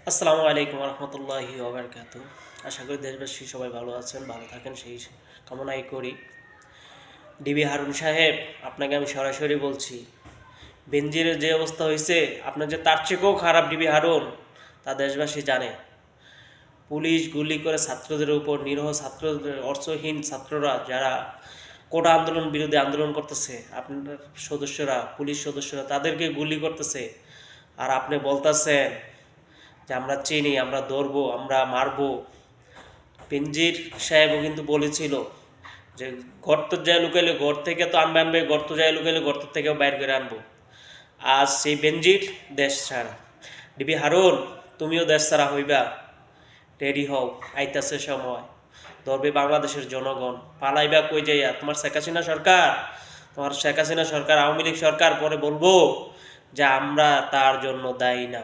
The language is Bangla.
আসসালামু আলাইকুম রহমতুল্লাহি ওবরকাতু। আশা করি দেশবাসী সবাই ভালো আছেন, ভালো থাকেন সেই কামনাই করি। ডিবি হারুন সাহেব, আপনাকে আমি সরাসরি বলছি, বেনজিরের যে অবস্থা হয়েছে, আপনার যে তার চেয়েও খারাপ ডিবি হারুন, তা দেশবাসী জানে। পুলিশ গুলি করে ছাত্রদের উপর, নিরীহ ছাত্রদের, অর্থহীন ছাত্ররা যারা কোটা আন্দোলন বিরোধী আন্দোলন করতেছে, আপনার সদস্যরা, পুলিশ সদস্যরা তাদেরকে গুলি করতেছে। আর আপনি বলতেছেন যে আমরা চিনি, আমরা ধরবো, আমরা মারবো। বেনজির সাহেবও কিন্তু বলেছিল যে গর্ত যায় লুকাইলে ঘর থেকে তো আনবে, গর্ত যায় লুকাইলে গর্ত থেকেও বাইর করে আনবো। আজ সেই বেনজির দেশ ছাড়া। ডিবি হারুন, তুমিও দেশ ছাড়া হইবা, রেডি হও, আইতাছে সময়। ধরবে বাংলাদেশের জনগণ, পালাইবা কই যাইয়া? তোমার শেখ হাসিনা সরকার, তোমার শেখ হাসিনা সরকার, আওয়ামী লীগ সরকার পরে বলবো যে আমরা তার জন্য দায়ী না।